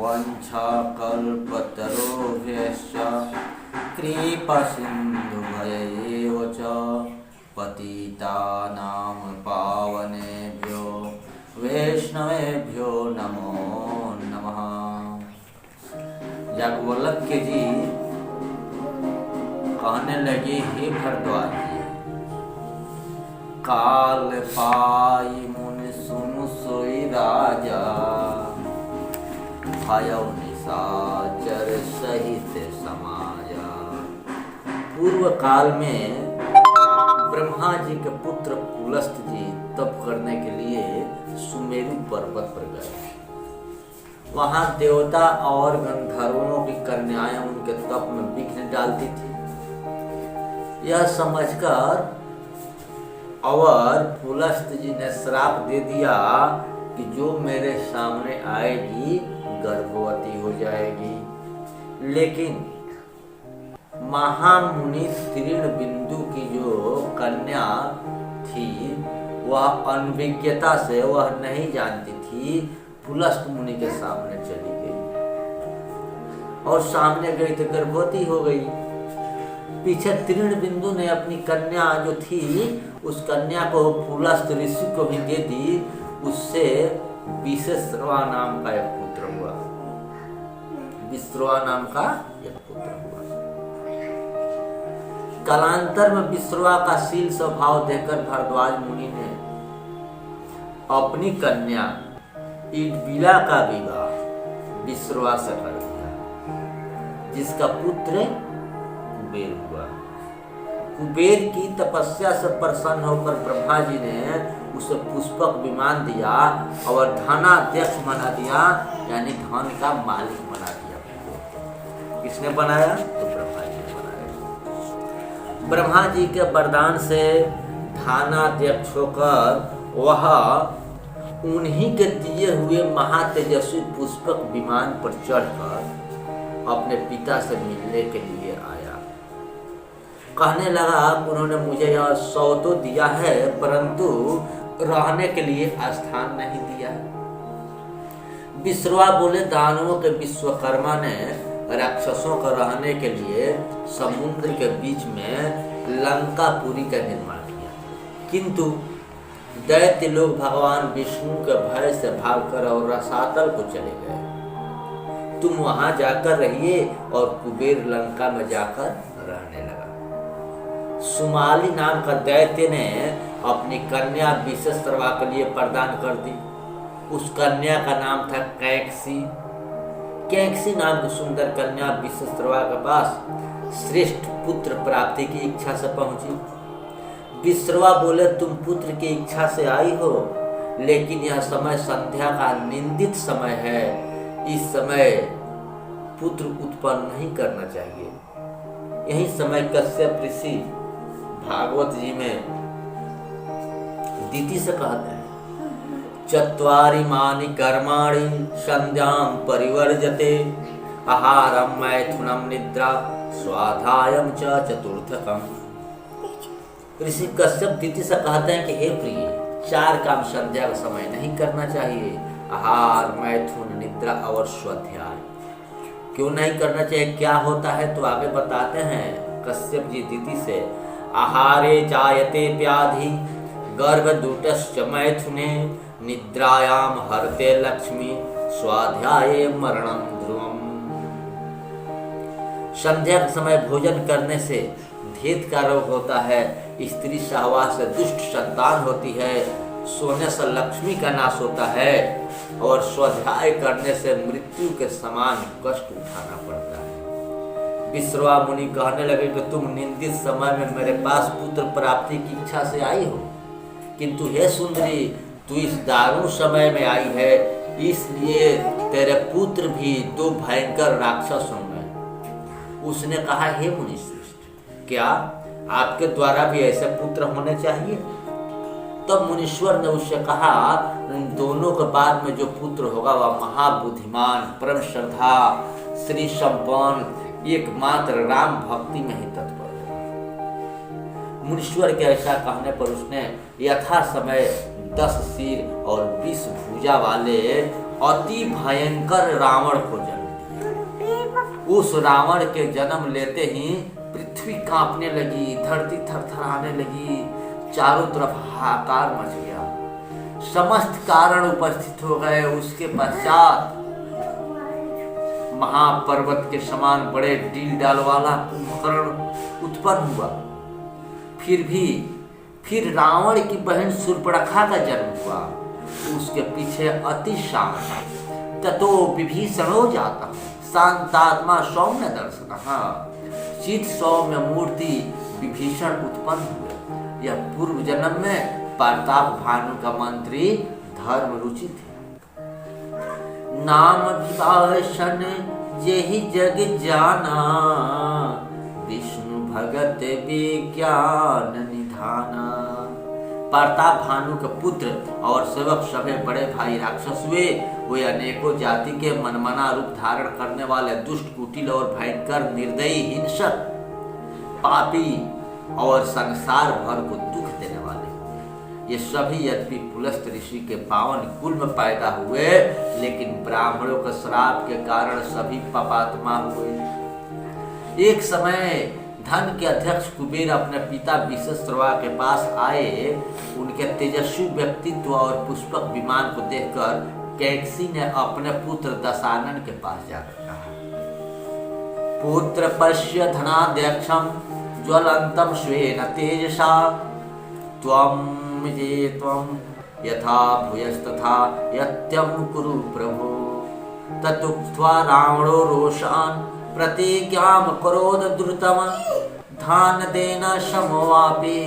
वंशाकल्पतरुभ्यश्च कृपासिन्धुभ्यैव च पतितानां पावनेभ्यो वैष्णवेभ्यो नमो नमः। याज्ञवल्क्य जी कहने लगे, हे भरद्वाज जी, काल पाई मुनि सुनु सोई राजा, भयउ निशाचर सहित समाजा। पूर्व काल में ब्रह्मा जी के पुत्र पुलस्त जी तप करने के लिए सुमेरु पर्वत पर गए। वहां देवता और गंधर्वों की कन्याएं उनके तप में विघ्न डालती थी। यह समझकर और पुलस्त जी ने श्राप दे दिया कि जो मेरे सामने आएगी गर्भवती हो जाएगी। लेकिन महामुनि तृणबिंदु की जो कन्या थी वह अनभिज्ञता से वह नहीं जानती थी, पुलस्त मुनि के सामने चली गई और सामने गई तो गर्भवती हो गई। पीछे तृणबिंदु ने अपनी कन्या जो थी उस कन्या को पुलस्त ऋषि को भी दे दी। उससे विश्रवा नाम का एक पुत्र हुआ। विश्रवा नाम का एक पुत्र हुआ। कालांतर में विश्रवा का शील स्वभाव देखकर भरद्वाज मुनि ने अपनी कन्या इडबिला का विवाह विश्रवा से कर दिया, जिसका पुत्र कुबेर हुआ। कुबेर की तपस्या से प्रसन्न होकर ब्रह्मा जी ने उसे पुष्पक विमान दिया और धनाध्यक्ष बना दिया, यानी धन का मालिक बना दिया। किसने बनाया? तो ब्रह्मा जी ने बनाया। ब्रह्मा जी के वरदान से धनाध्यक्ष होकर वह उन्हीं के दिए हुए महातेजस्वी पुष्पक विमान पर चढ़कर अपने पिता से मिलने के लिए आया। कहने लगा, उन्होंने मुझे यह सौ तो दिया है परंतु रहने के लिए स्थान नहीं दिया। विश्रवा बोले, दानवों के विश्वकर्मा ने राक्षसों को रहने के लिए समुद्र के बीच में लंकापुरी का निर्माण किया, किंतु दैत्य लोग भगवान विष्णु के भय से भागकर और रसातल को चले गए। तुम वहां जाकर रहिए। और कुबेर लंका में जाकर रहने लगा। सुमाली नाम का दैत्य ने अपनी कन्या विश्रवा के लिए प्रदान कर दी। उस कन्या का नाम था कैकसी। कैकसी नाम की सुंदर कन्या विश्रवा के पास श्रेष्ठ पुत्र प्राप्ति की इच्छा से पहुंची। विश्रवा बोले, तुम पुत्र की इच्छा से आई हो, लेकिन यह समय संध्या का निंदित समय है। इस समय पुत्र उत्पन्न नहीं करना चाहिए। यही समय कश्यप ऋषि भागवत जी में दीति से कहते हैं, चत्वारि मानि कर्माणि संध्यां परिवर्जते, आहारम मैथुनम निद्रा स्वाध्यायम च चतुर्थकम। ऋषि कश्यप दीति से कहते हैं कि हे प्रिय, 4 काम संध्या का समय नहीं करना चाहिए। आहार, मैथुन, निद्रा और स्वाध्याय। क्यों नहीं करना चाहिए, क्या होता है? तो आगे बताते हैं कश्यप जी दीति से, आहारे जायते व्याधि गर्भदूतश्च मैथुने, निद्रायाम हरते लक्ष्मी स्वाध्याये मरणं ध्रुवम्। संध्या के समय भोजन करने से धेत का रोग होता है, स्त्री सहवास से दुष्ट संतान होती है, सोने से लक्ष्मी का नाश होता है और स्वाध्याय करने से मृत्यु के समान कष्ट उठाना पड़ता है। विश्रवा मुनि कहने लगे कि तुम निंदित समय में मेरे पास पुत्र प्राप्ति की इच्छा से आई हो, किंतु हे सुंदरी, तू इस दारुण समय में आई है, इसलिए तेरे पुत्र भी 2 भयंकर राक्षस होंगे। उसने कहा, हे मुनिश्रेष्ठ, क्या आपके द्वारा भी ऐसे पुत्र होने चाहिए? तब मुनीश्वर ने उससे कहा, उन दोनों के बाद में जो पुत्र होगा वह महाबुद्धिमान, परम श्रद्धा, श्री संपन्न, एकमात्र राम भक्ति में ही तत्पर होगा। मुनीश्वर के ऐसा कहने पर उसने यथा समय 10 सिर और 20 भुजा वाले अति भयंकर रावण को जन्म दिया। उस रावण के जन्म लेते ही पृथ्वी कांपने लगी, धरती थरथराने लगी, चारों तरफ हाहाकार मच गया, समस्त कारण उपस्थित हो गए। उसके पश्चात महापर्वत के समान बड़े डील डाल वाला कुंभकर्ण उत्पन्न हुआ। फिर रावण की बहन शूर्पणखा का जन्म हुआ। उसके पीछे अति शांत ततो विभीषणो जाता शांतात्मा सौम्य दर्शन चित सौम्य मूर्ति विभीषण उत्पन्न हुए। यह पूर्व जन्म में प्रताप भानु का मंत्री धर्म रुचि थे। नाम विभाषण जेहि जग जाना विष्णु भगत विज्ञान निधाना। प्रताप भानु के पुत्र और सेवक सभे बड़े भाई राक्षस हुए। वे अनेकों जाति के मनमना रूप धारण करने वाले दुष्ट, कुटिल और भयंकर, निर्दयी, हिंसक, पापी और संसार भर को दुख देने वाले। ये सभी यद्यपि पुलस्त ऋषि के पावन कुल में पैदा हुए, लेकिन ब्राह्मणों के श्राप के कारण सभी पापात्मा हुए। एक समय धन के अध्यक्ष कुबेर अपने पिता विश्वश्रवा के पास आए। उनके तेजस्वी व्यक्तित्व और पुष्पक विमान को देखकर कैकसी ने अपने पुत्र दशानन के पास जाकर कहा, पुत्र पश्य धनाध्यक्षम ज्वलंतम स्वेन तेजसा त्वं ये त्वं यथा भूयस्तथा यत्यं कुरु प्रभो। ततुक्त्वा रावणो रोषान् प्रतिज्ञां करोद द्रुतम धान देना समवापि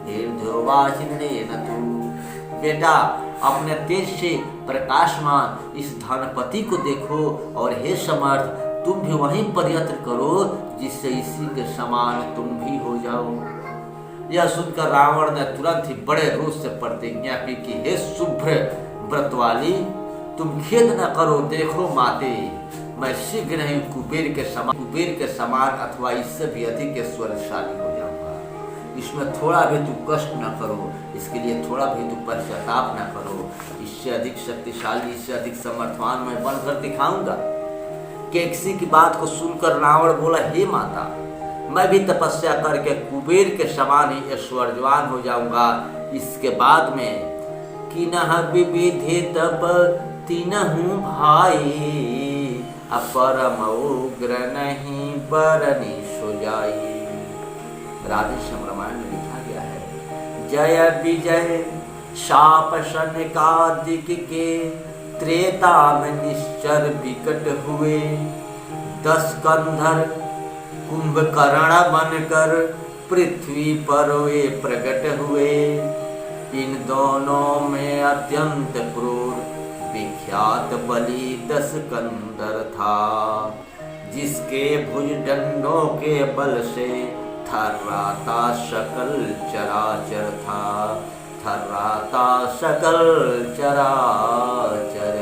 दीर्घवासिनेन तु। बेटा, अपने तेज से प्रकाशमान इस धनपति को देखो और हे समर्थ, तुम भी वहीं प्रयत्न करो जिससे इसी के समान तुम भी हो जाओ। यह सुनकर रावण ने तुरंत ही बड़े रोष से प्रतिज्ञा की कि हे शुभ्र व्रतवाली, तुम खेद न करो। देखो माते, मैं शीघ्र ही कुबेर के समान अथवा इससे भी अधिक ऐश्वर्यशाली हो जाऊंगा। इसमें थोड़ा भी तू कष्ट न करो, इसके लिए थोड़ा भी तू पश्चाताप न करो। इससे अधिक शक्तिशाली, इससे अधिक समर्थवान मैं बनकर दिखाऊंगा। कैकसी की बात को सुनकर रावण बोला, हे माता, मैं भी तपस्या करके कुबेर के समान ही ऐश्वर्यवान हो जाऊंगा। इसके बाद में किनह विविधि तप तीनहु भाई अपरम उग्र नहीं बरनी सो जाई। राधेश्याम रामायण में लिखा गया है, जय विजय शाप शनिकादिक के त्रेता में निश्चर विकट हुए। 10 कंधर कुंभकर्ण बनकर पृथ्वी पर वे प्रकट हुए। इन दोनों में अत्यंत क्रूर विख्यात बलि दशकंधर था, जिसके भुजदंडों के बल से थर्राता सकल चराचर था, थर्राता सकल चराचर